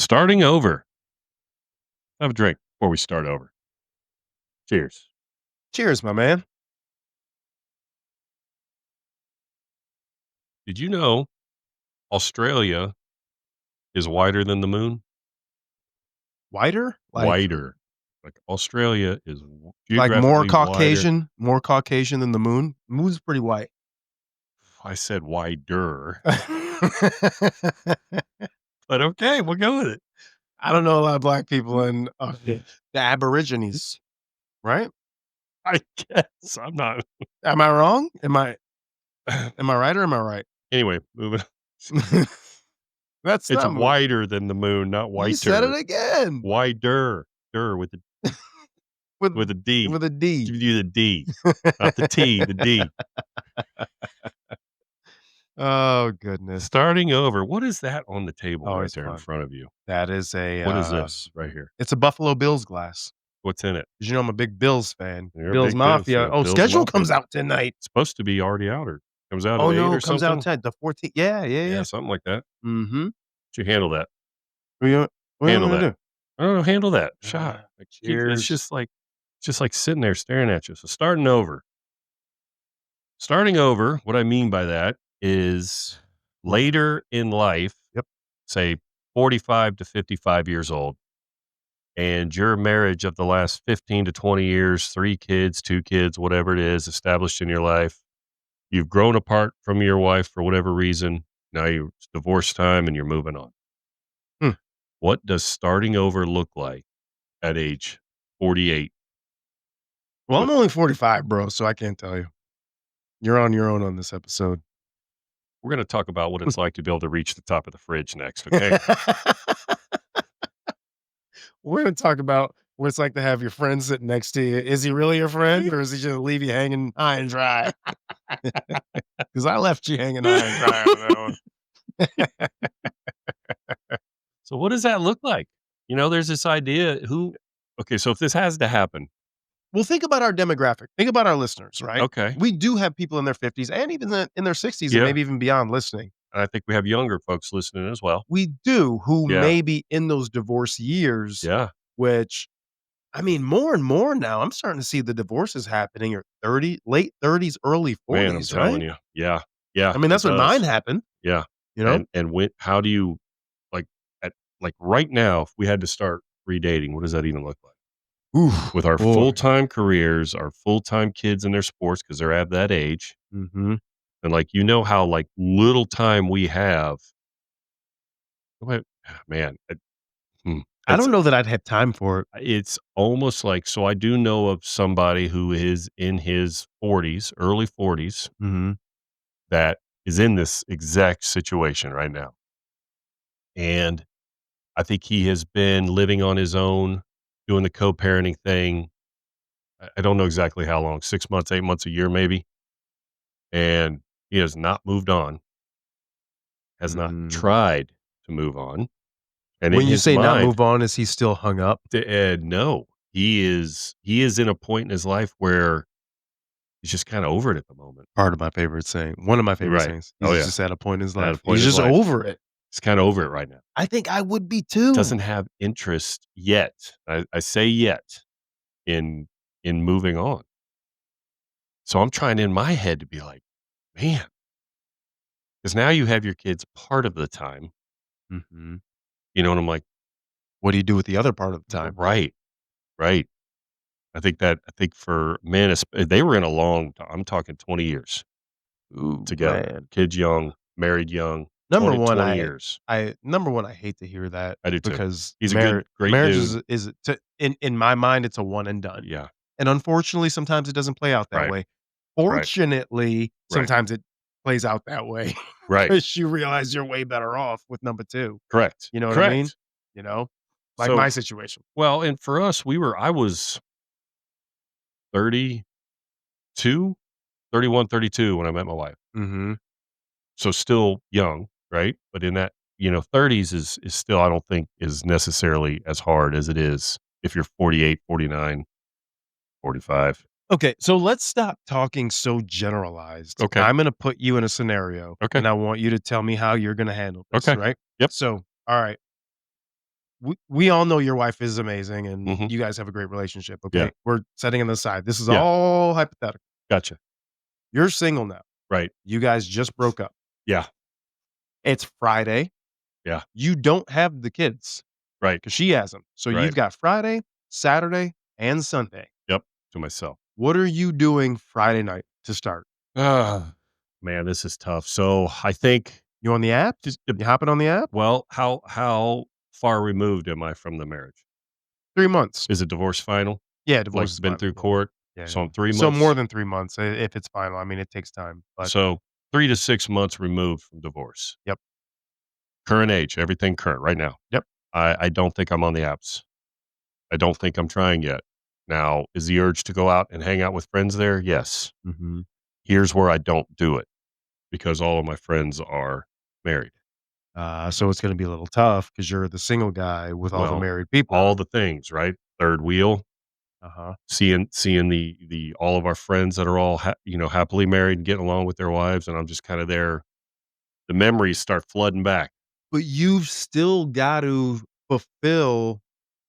Starting over. Have a drink before we start over. Cheers. Cheers, my man. Did you know Australia is wider than the moon? Whiter? Wider. Like Australia is Like more geographically wider. Caucasian than the moon? Moon's pretty white. I said wider, but okay, we'll go with it. I don't know a lot of black people in the Aborigines, right? I guess I'm not. Am I wrong? Am I right or am I right? Anyway, moving on. That's It's not moon. wider than the moon, not whiter. You said it again. Wider. With a D. With a D. Give you the D, not the T, the D. Oh, goodness. Starting over. What is that on the table right it's there in fun. front of you? That is a What is this right here? It's a Buffalo Bills glass. What's in it? 'Cause you know I'm a big Bills fan. You're a Bills big Mafia. fan. Oh, Bills schedule Mafia. comes out tonight. It's supposed to be already out or comes out Oh, at 8 no, or it comes something? out 10, the 14th. Yeah. Yeah, something like that. Mm-hmm. You handle that. What are you Handle gonna that. do? I don't know, handle that. Shot. Cheers. It's just like sitting there staring at you. So starting over. Starting over, what I mean by that is later in life, Yep. say 45 to 55 years old, and your marriage of the last 15 to 20 years, 3 kids, 2 kids, whatever it is, established in your life. You've grown apart from your wife for whatever reason. Now it's divorce time and you're moving on. Hmm. What does starting over look like at age 48? Well, I'm only 45, bro, so I can't tell you. You're on your own on this episode. We're going to talk about what it's like to be able to reach the top of the fridge next, okay? We're gonna talk about what it's like to have your friend sitting next to you. Is he really your friend, or is he just leave you hanging high and dry? Because I left you hanging high and dry on that one. So what does that look like? You know, there's this idea okay, so if this has to happen, Well, think about our demographic. Think about our listeners, right? okay. We do have people in their 50s and even in their 60s and Yeah. maybe even beyond listening. And I think we have younger folks listening as well. We do, who Yeah. may be in those divorce years, Yeah. which, I mean, more and more now, I'm starting to see the divorces happening at late 30s, early 40s, Man, I'm telling you. Yeah. Yeah. I mean, that's it when does. mine happened. Yeah. You know? And how do you like right now, if we had to start redating, what does that even look like? Oof, With our boy. full-time careers, our full-time kids in their sports, because they're at that age. Mm-hmm. And how little time we have. Man, I don't know that I'd have time for it. it's almost like, so I do know of somebody who is in his 40s, early 40s, Mm-hmm. that is in this exact situation right now. And I think he has been living on his own, doing the co-parenting thing. I don't know exactly how long, 6 months, 8 months, a year, maybe. And he has not moved on, has not tried to move on. And When in you his say not mind, move on, is he still hung up? no, he is in a point in his life where he's just kind of over it at the moment. Part of my favorite saying. One of my favorite Right. sayings. Oh, He's yeah. just at a point in his At a life. point He's in his just life. over it. He's kind of over it right now. I think I would be too. Doesn't have interest yet. I say yet in moving on. So I'm trying in my head to be like, man, because now you have your kids part of the time, Mm-hmm. you know, and I'm like, What do you do with the other part of the time? right. I think for men, they were in a long time. I'm talking 20 years Ooh, together. man. Kids young, married young. Number 20 one, years. I hate to hear that. I do too. Because He's a great marriage dude. is in my mind, it's a one and done. Yeah. And unfortunately, sometimes it doesn't play out that Right. way. Fortunately, Right. sometimes it plays out that way. Right. Because you realize you're way better off with number two. Correct. You know what Correct. I mean? You know? Like So- my situation. Well, and for us, I was 32, 31, 32 when I met my wife. Mm-hmm. So still young, right? But in that, 30s is still, I don't think, is necessarily as hard as it is if you're 48, 49, 45. Okay, so let's stop talking so generalized. Okay. I'm gonna put you in a scenario. Okay. And I want you to tell me how you're gonna handle this, Okay. right? Yep. So, all right. we all know your wife is amazing and Mhm. you guys have a great relationship, Yeah. okay? We're setting it aside. This is Yeah. all hypothetical. Gotcha. You're single now. Right. You guys just broke up. Yeah. It's Friday. Yeah. You don't have the kids Right. because she has them. So Right. you've got Friday, Saturday, and Sunday. Yep. To myself. What are you doing Friday night to start? Ah, man, this is tough. So I think You on the apps? just the You hopping on the app? well, how far removed am I from the marriage? 3 months. Is it divorce final? Yeah, Like, divorce is been final. through Yeah. court? Yeah, So yeah. I'm 3 So more months than 3 months if it's final. I mean, it takes time, but so 3 to 6 months removed from divorce. yep, Current age, everything current right now. yep. I don't think I'm on the apps. I don't think I'm trying yet. Now, is the urge to go out and hang out with friends there? Yes. Mhm. Here's where I don't do it, because all of my friends are married. So it's gonna be a little tough because 'cause you're the single guy with all the Well, married people. all the things, right? Third wheel, Uh-huh. seeing the all of our friends that are all happily married and getting along with their wives, and I'm just kinda there. The memories start flooding back. But you've still got to fulfill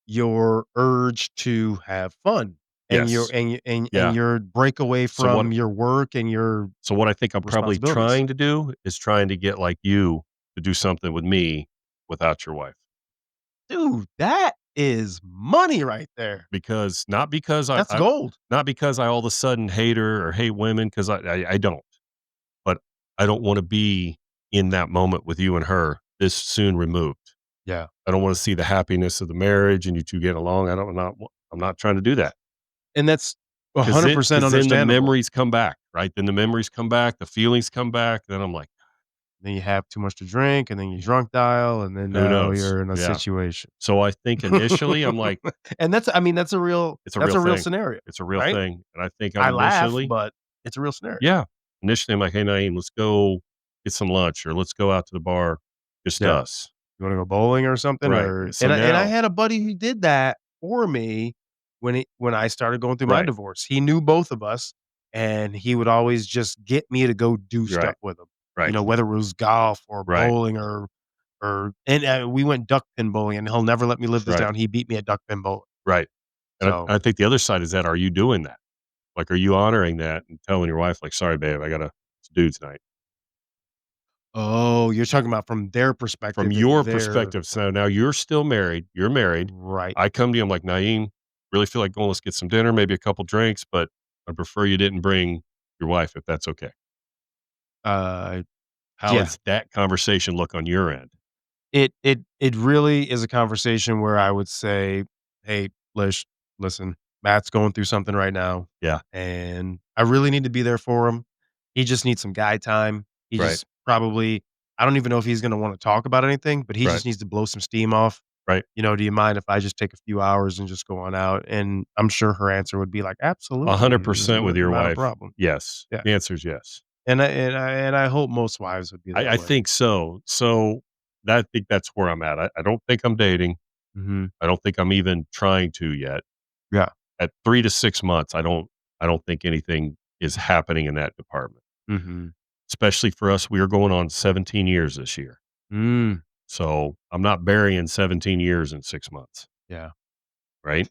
your urge to have fun and your Yes. and Yeah. your break away So what from your work and your so what I think I'm probably responsibilities. trying to do is trying to get, like, you to do something with me without your wife. Dude, that is money right there. Because not because That's gold. not because I all of a sudden hate her or hate women, because I don't, but I don't wanna be in that moment with you and her this soon removed. Yeah. I don't wanna see the happiness of the marriage and you 2 getting along. I don't not I'm not trying to do that. And that's 100% 'Cause then the understandable. memories come back, right? Then the memories come back, the feelings come back, then I'm like, Then you have too much to drink, and then you drunk dial, and then "Who now knows?" you're in a Yeah. situation. So I think initially, I'm like, And that's I mean, that's a real "It's a that's real a real thing. scenario, It's a real right? thing." And I think I'm I laugh, initially but it's a real scenario. yeah. Initially, I'm like, "Hey, Naeem, let's go get some lunch or let's go out to the bar, just Yeah. us." You wanna go bowling or something? Right. Or So and I now had a buddy who did that for me when I started going through my right, divorce. He knew both of us, and he would always just get me to go do right, stuff with him. You right, know, whether it was golf or right, bowling or and, we went duck pin bowling, and he'll never let me live this right, down. He beat me at duck pin bowling. right. And So I think the other side is that, are you doing that? Like, are you honoring that and telling your wife, like, "Sorry, babe, I gotta do tonight." oh, you're talking about from their From perspective if your they're perspective, so now you're married. right. I come to you, I'm like, "Naeem, really feel like going, let's get some dinner, maybe a couple drinks, but I prefer you didn't bring your wife if that's okay." Uh, How yeah. does that conversation look on your end? It really is a conversation where I would say, "Hey, Lish, listen, Matt's going through something right now, Yeah, and I really need to be there for him. He just needs some guy time. He right, just probably I don't even know if he's gonna wanna talk about anything, but he right, just needs to blow some steam off. right. You know, do you mind if I just take a few hours and just go on out?" And I'm sure her answer would be like, "Absolutely. There's 100% with your not a wife. problem." Yes. Yeah. The answer is yes. And I hope most wives would be that I way. think so. So, I think that's where I'm at. I don't think I'm dating. Mhm. I don't think I'm even trying to yet. Yeah. At 3 to 6 months, I don't think anything is happening in that department. Mhm. Especially for us, we are going on 17 years this year. Mm. So, I'm not burying 17 years in 6 months, Yeah. right?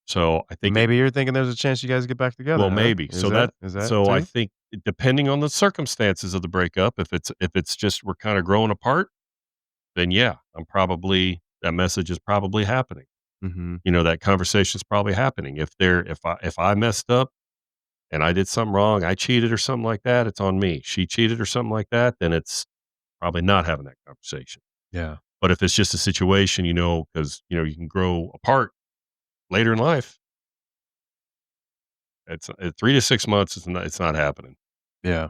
So, I think it Maybe you're thinking there's a chance you guys get back together, well, huh? maybe. Is that So I too? think depending on the circumstances of the breakup, if it's just we're kinda growing apart, then yeah, I'm probably that message is probably happening. Mhm. That conversation is probably happening. If I messed up and I did something wrong, I cheated or something like that, it's on me. She cheated or something like that, then it's probably not having that conversation. Yeah. But if it's just a situation, because you can grow apart later in life, it's 3 to 6 months, it's not happening, Yeah.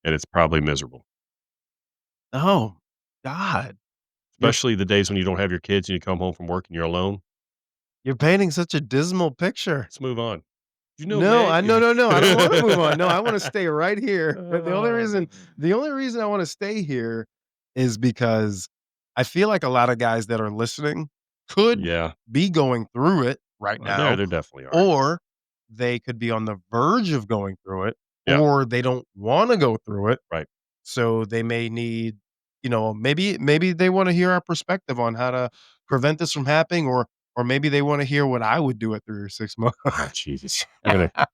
and it's probably miserable. Oh, God. You're Especially the days when you don't have your kids and you come home from work and you're alone. you're painting such a dismal picture. Let's move on. You know No, Meg? I no, no, no, I don't wanna move on. No, I wanna stay right here. But the only reason I wanna stay here is because I feel like a lot of guys that are listening could Yeah. be going through it right There now, there definitely are. or they could be on the verge of going through it, Yeah, or they don't wanna go through it. right. So they may need, maybe they wanna hear our perspective on how to prevent this from happening, or maybe they wanna hear what I would do at 3 or 6 months. Oh, Jesus. I'm gonna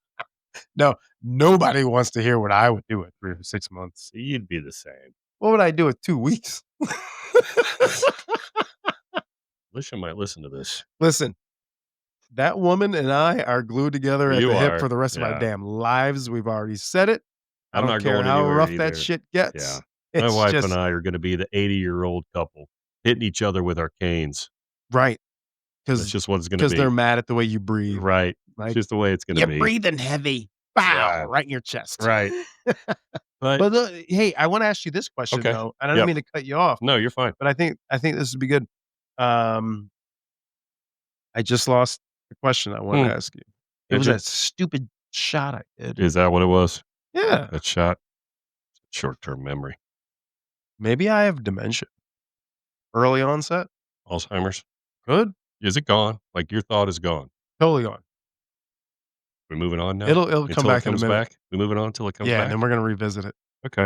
No, nobody wants to hear what I would do at 3 or 6 months. you'd be the same. What would I do at 2 weeks? Alicia might listen to this. Listen, that woman and I are glued together at You the hip are. for the rest of our Yeah. damn lives. We've already said it. I I'm don't not care going how anywhere rough that either. shit Yeah. gets. My It's wife and just I are gonna be the 80-year-old couple hitting each other with our canes. right, That's because just what it's gonna because 'cause they're be. mad at the way you breathe. Right. It's Like, just the way it's gonna "You're be. breathing heavy." Bow! Yeah. Right in your chest. Right. But But, hey, I wanna ask you this question, okay. though, and I don't Yep. mean to cut you off, No, you're fine. but I think this would be good. Um, I just lost the question I wanted Hmm. to ask you. It Did was you? that stupid shot I did. Is that what it was? Yeah. That shot? Short-term memory. Maybe I have dementia. Early onset? Alzheimer's? Good. Is it gone? Like, your thought is gone. Totally gone. We're moving on now It'll come until it back in a comes minute. back? We moving on until it comes Yeah, and back? then we're gonna revisit it. Okay.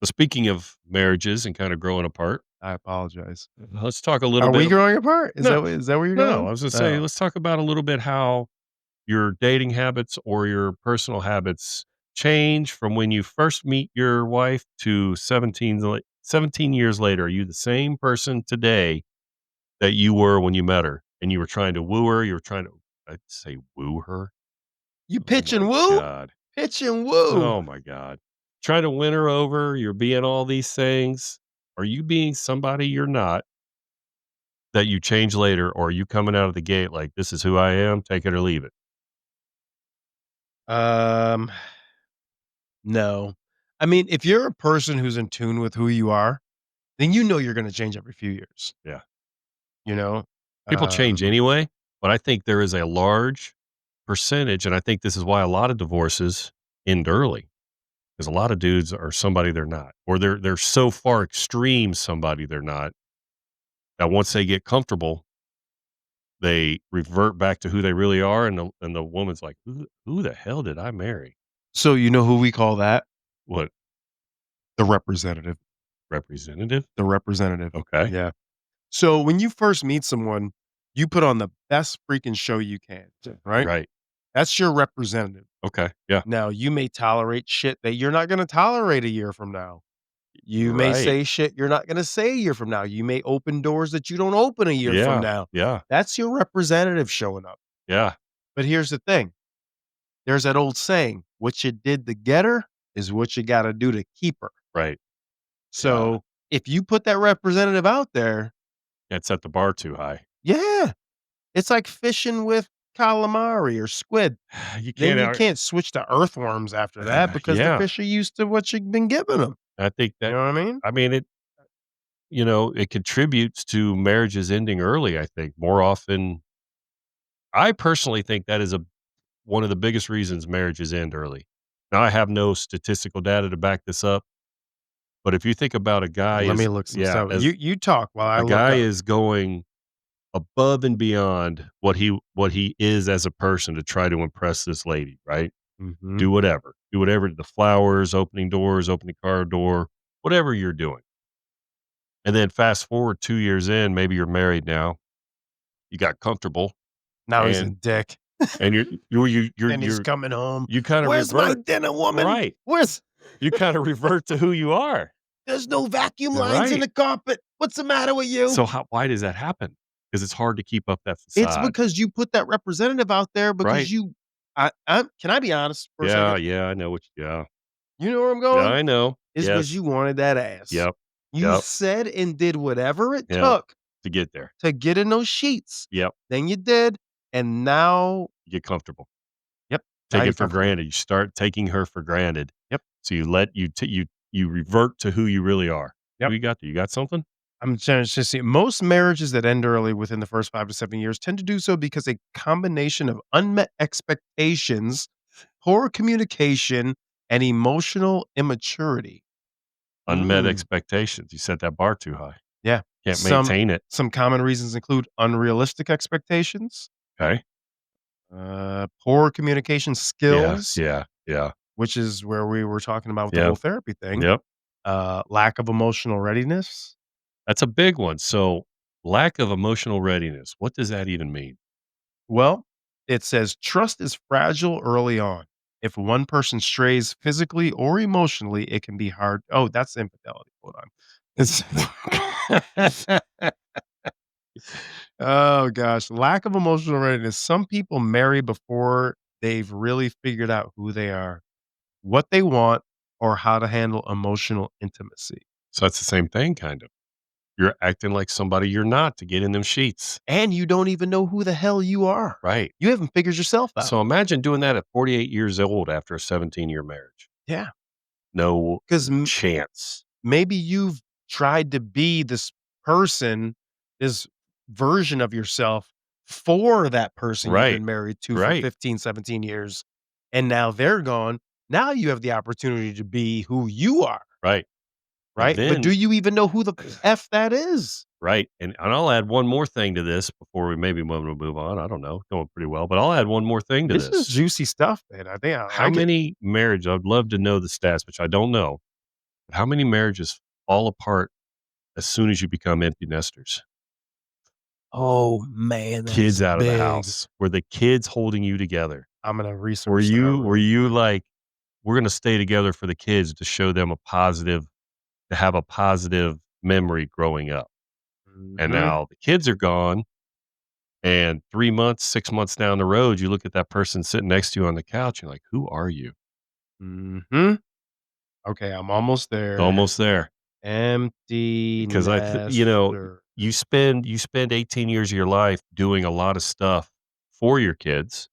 Well, speaking of marriages and kinda growing apart, I apologize. let's talk a little Are we bit. growing apart? No, Is that where you're no, going? I was gonna say, Oh. let's talk about a little bit how your dating habits or your personal habits change from when you first meet your wife to 17 years later. Are you the same person today that you were when you met her and you were trying to woo her? You were trying to, I'd say woo her. You Oh pitch my and woo? God. Pitch and woo. Oh my God. Trying to win her over. You're being all these things. Are you being somebody you're not that you change later? Or are you coming out of the gate like, this is who I am, take it or leave it? Um, no. I mean, if you're a person who's in tune with who you are, then you know you're gonna change every few years, Yeah. you know? People change Um, anyway, but I think there is a large percentage, and I think this is why a lot of divorces end early, because a lot of dudes are somebody they're not, or they're so far extreme somebody they're not, that once they get comfortable, they revert back to who they really are, and the woman's like, "Who the hell did I marry?" so you know who we call that? What, The representative. representative? The representative. Okay. Yeah. So when you first meet someone, you put on the best freaking show you can, right? Right. That's your representative. Okay. Yeah. Now, you may tolerate shit that you're not gonna tolerate a year from now. You may Right. say shit you're not gonna say a year from now. You may open doors that you don't open a year from Yeah. now. Yeah. That's your representative showing up. Yeah. But here's the thing. There's that old saying, "What you did to get her is what you gotta do to keep her." Right. Yeah. So, if you put that representative out there, Can't set the bar too high. yeah, it's like fishing with calamari or squid. You Then can't you out can't switch to earthworms after that because the yeah. fish are used to what you've been giving them. I think You that know what I mean? I mean, it contributes to marriages ending early, I think, more often. I personally think that is one of the biggest reasons marriages end early. Now, I have no statistical data to back this up, but if you think about a guy Let me is look some yeah, stuff. as You talk while I a look guy up. is going above and beyond what he is as a person to try to impress this lady, right? Mhm. Do whatever. Do whatever, the flowers, opening doors, opening the car door, whatever you're doing. And then fast forward 2 years in, maybe you're married now, you got comfortable, Now he's a and dick, and and he's coming home. you kinda "Where's my revert. dinner, woman? Right. Where's You kinda revert to who you are. there's no vacuum lines in Right. the carpet. What's the matter with you?" So how why does that happen? Because it's hard to keep up that It's facade. because you put that representative out there Right. because you I'm can I be honest for a Yeah, second? yeah, I know what You know where I'm yeah, going? I know. It's because Yes. you wanted that ass. Yep. You Yep. said and did whatever it Yep. took To get there. to get in those sheets. Yep. Then you did, and now You get comfortable. yep, now Take you're it for comfortable. granted. You start taking her for granted. Yep, So you let you revert to who you really are. Who yep. you got there? You got something? I'm trying to just see most marriages that end early within the first 5 to 7 years tend to do so because a combination of unmet expectations, poor communication, and emotional immaturity. Unmet Mm, expectations. You set that bar too high. yeah. Can't Some maintain it. some common reasons include unrealistic expectations, Okay. poor communication Yeah. skills, Yeah. Yeah. which is where we were talking about with the Yeah. whole therapy thing, Yep. Lack of emotional readiness. That's a big one. So, lack of emotional readiness. What does that even mean? Well, it says trust is fragile early on. If one person strays physically or emotionally, it can be hard. Oh, that's infidelity. Hold on. It's oh gosh, lack of emotional readiness. Some people marry before they've really figured out who they are, what they want, or how to handle emotional intimacy. So that's the same thing, kind of. You're acting like somebody you're not to get in them sheets. And you don't even know who the hell you are. Right. You haven't figured yourself out. So imagine doing that at 48 years old after a 17-year marriage. Yeah. No Because chance. maybe you've tried to be this person, this version of yourself for that person you've Right. been married to for Right. 15, 17 years, and now they're gone. Now you have the opportunity to be who you are, Right. And right? But do then you even know who the F that is? right. And I'll add one more thing to this before we maybe want to move on. I don't know. Going pretty well, but I'll add one more thing to This is this. juicy stuff, man. I think I How like it. many marriages, I'd love to know the stats, which I don't know, but how many marriages fall apart as soon as you become empty nesters? Oh, man, that's Kids out of the big. house. Were the kids holding you together? I'm gonna Were research that you were real you quick. like, "We're gonna stay together for the kids to show them a positive to have a positive memory growing up." And Mhm, now the kids are gone, and 3 months, 6 months down the road, you look at that person sitting next to you on the couch, you're like, "Who are you?" mhm. Okay, I'm almost It's there. almost there. Empty Because nester. you spend 18 years of your life doing a lot of stuff for your kids,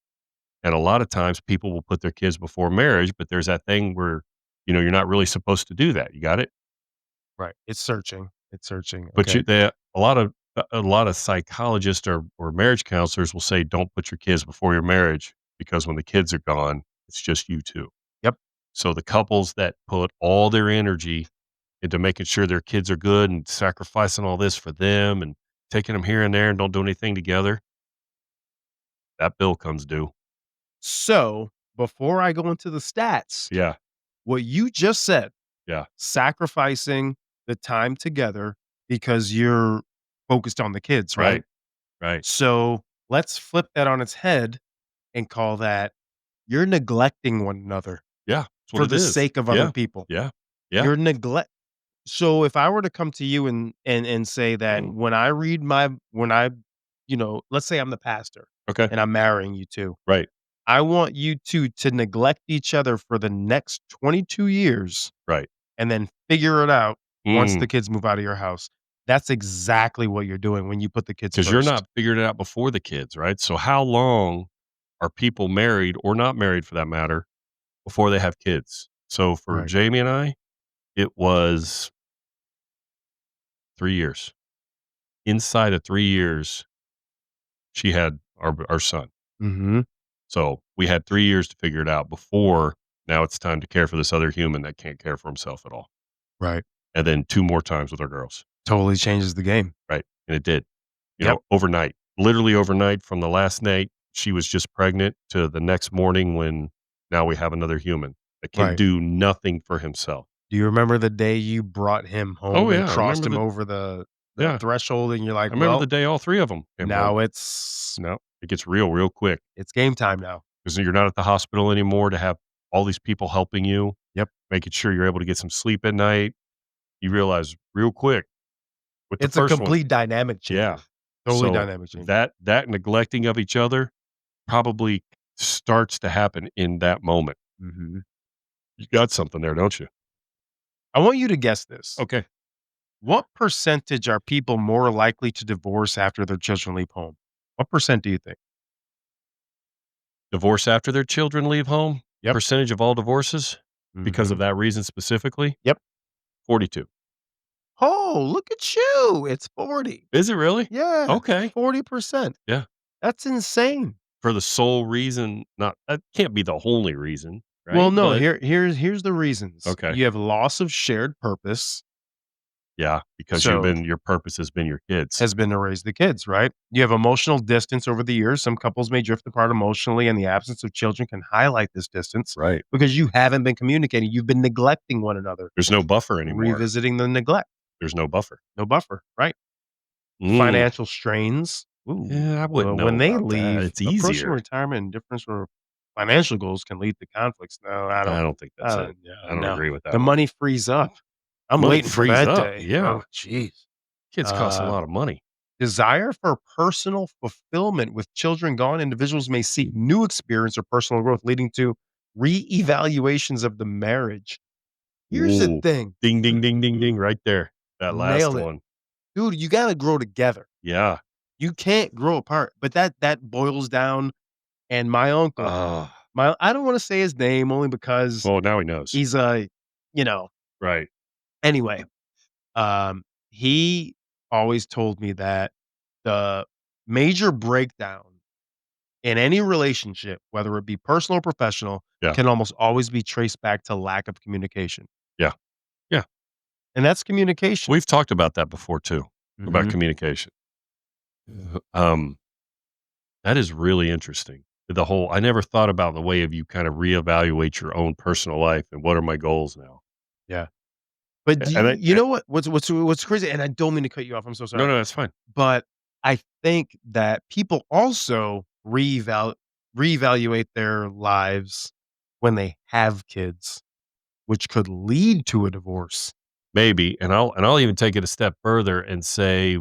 and a lot of times people will put their kids before marriage, but there's that thing where, you're not really supposed to do that. You got it? Right, it's searching, But okay. a lot of psychologists or marriage counselors will say, "Don't put your kids before your marriage because when the kids are gone, it's just you 2." Yep, So the couples that put all their energy into making sure their kids are good and sacrificing all this for them and taking them here and there and don't do anything together, that bill comes due. so, before I go into the stats, Yeah, what you just said, yeah, sacrificing the time together because you're focused on the kids, right? right, right. So, let's flip that on its head and call that you're neglecting one another Yeah, that's what for it the is. sake of other Yeah, people. yeah, yeah. You're neglect So if I were to come to you and say that when I let's say I'm the pastor Okay, and I'm marrying you 2, right, I want you 2 to neglect each other for the next 22 years right. and then figure it out once Mm. the kids move out of your house. That's exactly what you're doing when you put the kids 'Cause you're first. not figuring it out before the kids, right? So how long are people married or not married for that matter before they have kids? So for Right. Jamie and I, it was 3 years. Inside of 3 years, she had our son. Mhm. So we had 3 years to figure it out before now it's time to care for this other human that can't care for himself at all. Right. And then 2 more times with our girls, Totally changes the game. right? And it did, Yep. overnight. Literally overnight from the last night she was just pregnant to the next morning when now we have another human that can Right. do nothing for himself. Do you remember the day you brought him Oh, home and yeah, I crossed remember him the over the yeah, threshold and you're like, I remember the "Well, day all 3 of them came home. now it's No, it gets real quick it's game time now." because you're not at the hospital anymore to have all these people helping you, Yep. making sure you're able to get some sleep at night. You realize real quick with the It's a first one. complete dynamic Yeah. changer. Totally So dynamic changer. that neglecting of each other probably starts to happen in that moment. Mhm. You got something there, don't you? I want you to guess this. Okay. What percentage are people more likely to divorce after their children leave home? What percent do you think? Divorce after their children leave home, Yep. percentage of all divorces because of Mhm. that reason specifically, Yep. 42. Oh, look at you. It's 40. Is it really? Yeah, Okay. 40%. Yeah. That's insane. For the sole reason, not that can't be the only reason, Well, right? no, But here's the reasons. okay. You have loss of shared purpose. Yeah, because So your purpose has been your kids. has been to raise the kids, right? You have emotional distance over the years. Some couples may drift apart emotionally, and the absence of children can highlight this distance Right. because you haven't been communicating. You've been neglecting one another, There's no buffer anymore. revisiting the neglect. There's no buffer. No buffer, right? Mm. Financial strains. Ooh, Yeah, I wouldn't well, know when they about that. leave, It's approaching easier. retirement and difference for financial goals can lead to conflicts. No, I I don't. don't think that's it. I don't No. agree with The that one. money frees up. I'm Money waiting for frees that up. day. Yeah. Oh, jeez. Kids cost a Uh, lot of money. Desire for personal fulfillment with children gone, individuals may seek new experience or personal growth, leading to reevaluations of the marriage. Here's the Ooh. thing. Ding, ding, ding, ding, ding, right there. That last Nailed it. one. Dude, you gotta grow together. Yeah. You can't grow apart. But that boils down and my uncle, Ah. my I don't wanna say his name only because Well, now he knows. he's a you know, Right. anyway, he always told me that the major breakdown in any relationship, whether it be personal or professional, Yeah. can almost always be traced back to lack of communication, Yeah. Yeah. and that's communication. We've talked about that before too, about Mhm. communication. Um, that is really interesting. The whole I never thought about the way of you kind of reevaluate your own personal life and what are my goals now. Yeah. But do And you know what what's crazy, and I don't mean to cut you off, I'm so no, sorry. no, that's fine. But I think that people also reevaluate their lives when they have kids, which could lead to a divorce. Maybe, and I'll even take it a step further and say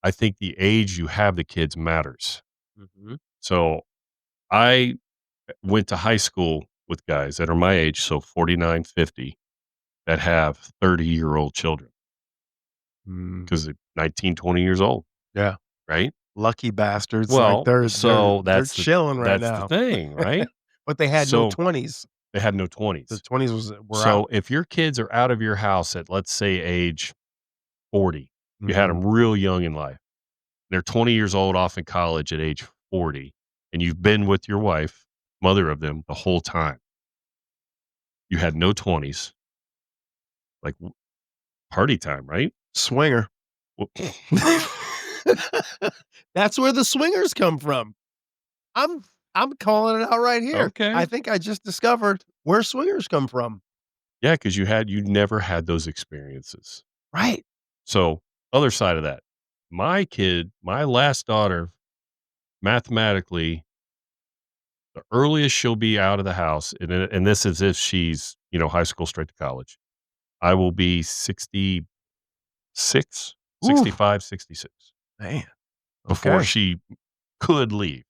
I think the age you have the kids matters. Mhm. So I went to high school with guys that are my age, so 49, 50, that have 30-year-old children Mm, because they're 19, 20 years old, yeah. right? Lucky bastards, like, Well, so they're chilling right that's the now. thing, right? But they had no So 20s. they had no The 20s. 20s were So out. if your kids are out of your house at, let's say, age 40, you had Mhm. them real young in life. They're 20 years old off in college at age 40, and you've been with your wife, mother of them, the whole time. You had no 20s, like party time, right? Swinger. Well, That's where the swingers come from. I'm I'm calling it out right here. I okay. think I just discovered where swingers come from. Yeah, because you never had those experiences. Right. So, other side of that, my last daughter, mathematically, the earliest she'll be out of the house, and this is if she's, high school straight to college, I will be 66, Oof, 65, 66 man. before Okay. she could leave.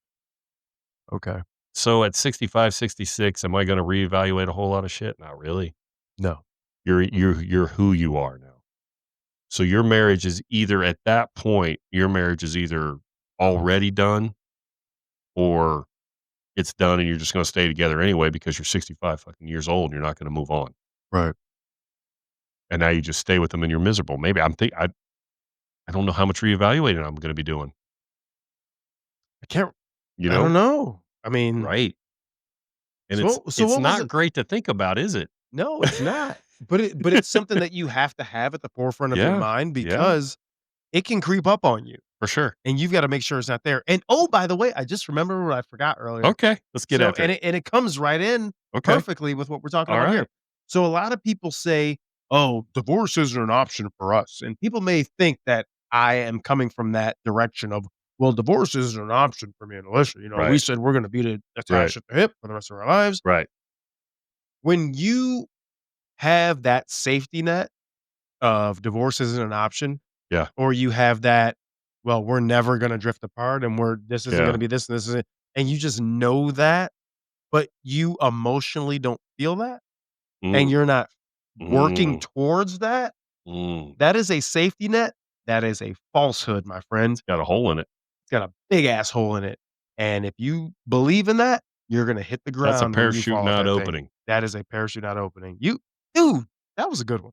Okay. So at 65, 66, am I gonna reevaluate a whole lot of shit? Not really. No. You're who you are now. So your marriage is either at that point, your marriage is either already done or it's done and you're just gonna stay together anyway because you're 65 fucking years old and you're not gonna move on. Right. And now you just stay with them and you're miserable. Maybe I don't know how much reevaluating I'm gonna be doing, I can't you I don't know? know. I mean, Right. And so it's what was not it? great to think about, is it? No, it's not. But it's something that you have to have at the forefront of your Yeah. mind Yeah, because it can creep up on you, for sure. and you've gotta make sure it's not there. And, oh, by the way, I just remembered what I forgot earlier. Okay, let's get So after it. and it comes right in Okay. perfectly with what we're talking All about here. right. So a lot of people say, "Oh, divorce isn't an option for us." And people may think that I am coming from that direction of, "Well, divorce isn't an option for me and Alicia. We Right. said we're gonna be Right. attached at the hip for the rest of our lives." Right. When you have that safety net of divorce isn't an option, Yeah. or you have that, "Well, we're never gonna drift apart and this isn't gonna Yeah. be this and this isn't," and you just know that, but you emotionally don't feel that, and Mm, you're not working mm, towards that, mm. that is a safety net. That is a falsehood, my friend. Got a hole in it. It's got a big ass hole in it, and if you believe in that, you're gonna hit the That's a ground when you parachute fall off not that thing. opening. That is a parachute not opening. Dude, that was a good one.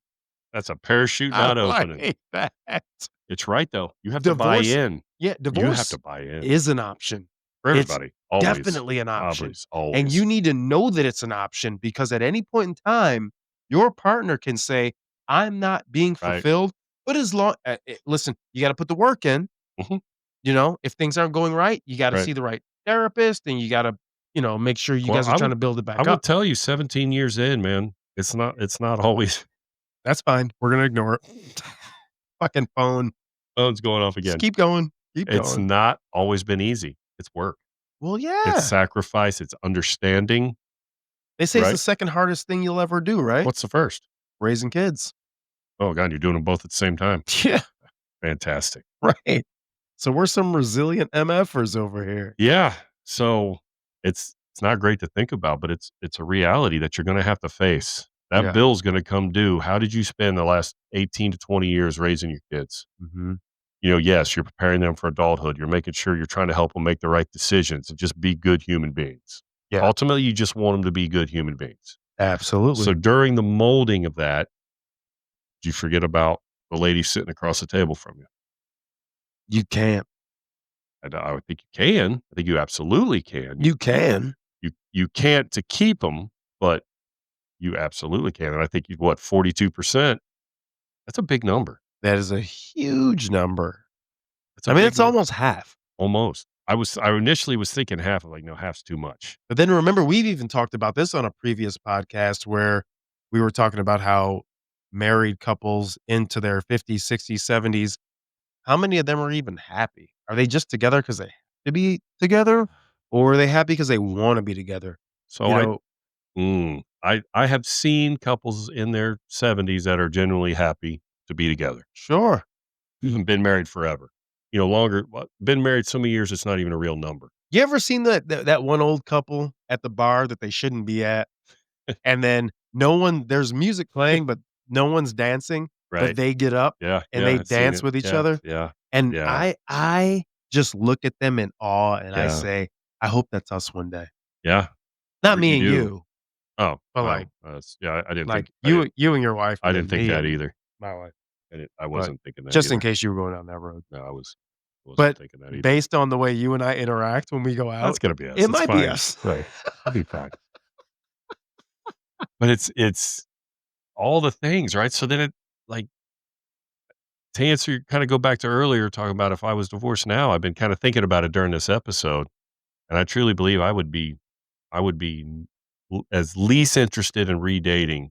That's a parachute I not opening. like that. It's right, though. You have to buy Divorce in. Yeah, You have to divorce buy in is an option. for It's everybody. Always. definitely an option, Always. and Always. you need to know that it's an option because at any point in time, your partner can say, "I'm not being Right. fulfilled. But as long listen, you gotta put the work in, Mhm. you know? If things aren't going right, you gotta Right. see the right therapist, and you gotta, make sure you Well, guys are trying to build it I back will up. tell you 17 years in, man, it's not always That's fine. We're gonna ignore it. Fucking phone. phone's going off Just again. keep going. Keep It's going. not always been easy. It's work. Well, It's yeah. sacrifice, it's understanding, They say it's the right? second hardest thing you'll ever do, right? What's the first? Raising kids. Oh god, you're doing them both at the same time. Yeah, Fantastic. right. So we're some resilient MFers over here. Yeah. So it's not great to think about, but it's a reality that you're gonna have to face. That Yeah. bill's gonna come due. How did you spend the last 18 to 20 years raising your kids? Mhm. Yes, you're preparing them for adulthood. You're making sure you're trying to help them make the right decisions and just be good human beings. Yeah, Ultimately, you just want them to be good human beings. So absolutely. during the molding of that, do you forget about the lady sitting across the table from you? You can't. I would think you can. I think you absolutely can. You can. You can't to keep them, but you absolutely can. And I think you what 42%. That's a big number. That is a huge number. That's a I mean, big it's number. almost half. Almost. I initially was thinking half. I'm like, no, half's too much. But then remember, we've even talked about this on a previous podcast where we were talking about how married couples into their 50s, 60s, 70s, how many of them are even happy? Are they just together because they have to be together? Or are they happy because they want to be together? So You know, I have seen couples in their 70s that are genuinely happy to be together. sure. Been married forever. Longer. Been married so many years it's not even a real number. You ever seen that one old couple at the bar that they shouldn't be at? And then there's music playing, but no one's dancing, but Right? they get up Yeah, and yeah. they I've seen dance it. with each Yeah, other. yeah, And yeah, I just look at them in awe and I yeah, say, "I hope that's us one day." yeah. Not You me and do. you, Oh, but well, yeah. I didn't think. you and your wife I and didn't then think me that and either. my wife. I But wasn't thinking that just in either. case you were going down that road. No, I wasn't But thinking that either. based on the way you and I interact when we go That's out, gonna be us. it It's might be fine. us. Right. I'll be fine. But it's all the things, right? So then like to answer kind of go back to earlier talking about if I was divorced now, I've been kind of thinking about it during this episode, and I truly believe I would be as least interested in redating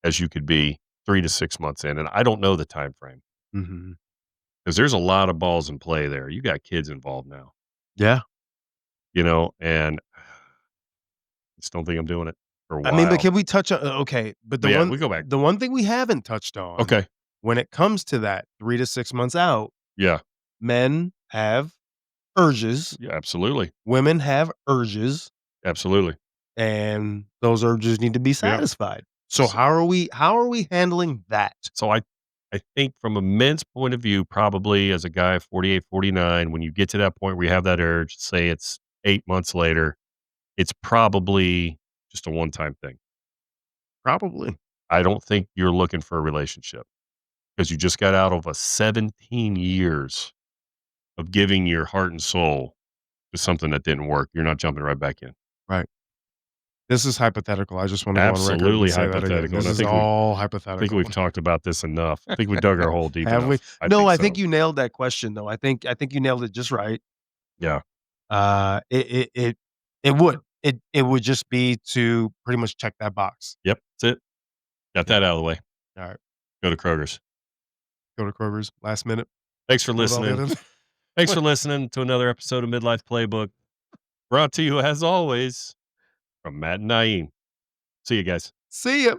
as you could be 3 to 6 months in, and I don't know the time frame Mhm. because there's a lot of balls in play there. You got kids involved now, Yeah. and I just don't think I'm doing it for a I mean, but while. can we touch on okay, but But yeah, we go back. the one thing we haven't touched on Okay. when it comes to that 3 to 6 months out, Yeah. men have urges, Yeah, absolutely. women have urges, Absolutely. and those urges need to be Yeah. satisfied. So S how are we handling that? so I think from a men's point of view, probably as a guy 48, 49, when you get to that point where you have that urge, say it's 8 months later, it's probably just a one-time thing. Probably. I don't think you're looking for a relationship because you just got out of a 17 years of giving your heart and soul to something that didn't work. You're not jumping right back in. Right. This is hypothetical. I just wanna go on record and Absolutely say that again. hypothetical, This and I is think we all I think hypothetical. we've talked about this enough. I think we dug our hole deep Have we? enough. I No, think I think so. you nailed that question, though. I think you nailed it just right. Yeah. It would just be to pretty much check that box. Yep, that's it. Got Yeah. that out of the way. Alright. Go to Kroger's. Go to Kroger's last minute. Thanks for What with all the listening. other Thanks for listening to another episode of Midlife Playbook, brought to you as always from Matt and Naeem. See you guys. See ya.